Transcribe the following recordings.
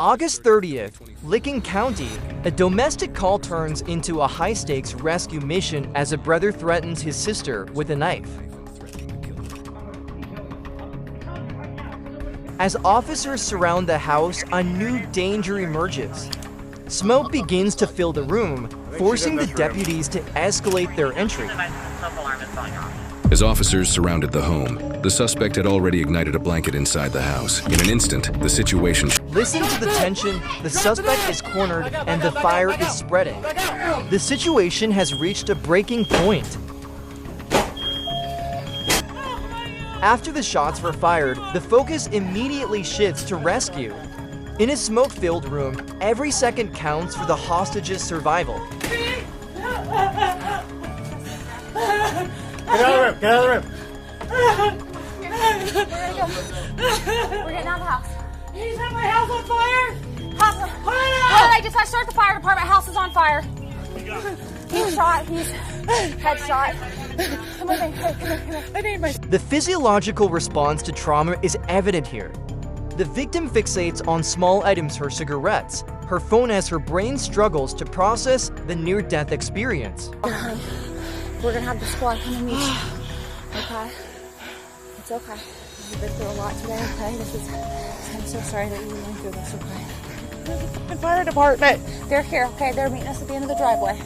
August 30th, Licking County, a domestic call turns into a high-stakes rescue mission as a brother threatens his sister with a knife. As officers surround the house, a new danger emerges. Smoke begins to fill the room, forcing the deputies to escalate their entry. As officers surrounded the home, the suspect had already ignited a blanket inside the house. In an instant, the situation... Listen to the tension, the suspect is cornered and the fire is spreading. The situation has reached a breaking point. After the shots were fired, the focus immediately shifts to rescue. In a smoke-filled room, every second counts for the hostage's survival. Get out of the room! Get out of the room! We're getting out of the house. He set my house on fire! I just start the fire department. House is on fire. He's shot. He's headshot. Come with me. Hey, come here. I need my... The physiological response to trauma is evident here. The victim fixates on small items, her cigarettes, her phone, as her brain struggles to process the near-death experience. We're gonna have the squad come and meet you. Okay? It's okay. We've been through a lot today, okay? I'm so sorry that you went through this, okay? The fire department! They're here, okay? They're meeting us at the end of the driveway.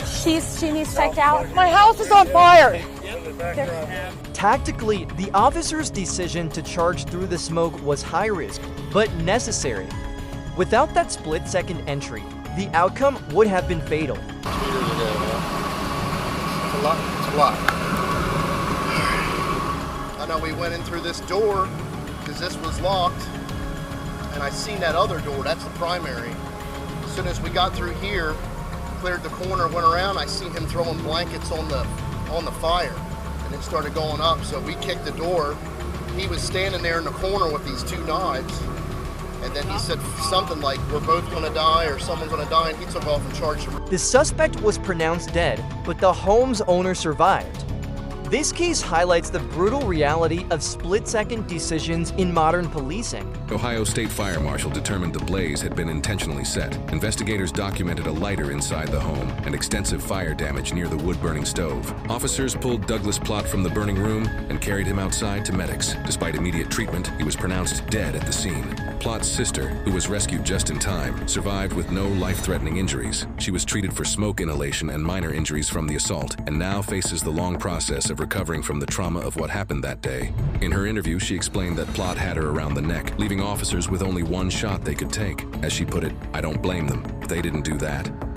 She needs checked out. My house is on fire! Tactically, the officer's decision to charge through the smoke was high risk, but necessary. Without that split-second entry, the outcome would have been fatal. It's a lot. I know we went in through this door because this was locked, and I seen that other door. That's the primary. As soon as we got through here, cleared the corner, went around, I seen him throwing blankets on the fire, and it started going up. So we kicked the door. He was standing there in the corner with these two knives, and then he said something like, "We're both gonna die," or "Someone's gonna die," and he took off and charged him. The suspect was pronounced dead, but the home's owner survived. This case highlights the brutal reality of split-second decisions in modern policing. Ohio State Fire Marshal determined the blaze had been intentionally set. Investigators documented a lighter inside the home and extensive fire damage near the wood-burning stove. Officers pulled Douglas Plott from the burning room and carried him outside to medics. Despite immediate treatment, he was pronounced dead at the scene. Plott's sister, who was rescued just in time, survived with no life-threatening injuries. She was treated for smoke inhalation and minor injuries from the assault, and now faces the long process of recovering from the trauma of what happened that day. In her interview, she explained that Plott had her around the neck, leaving officers with only one shot they could take. As she put it, "I don't blame them. They didn't do that."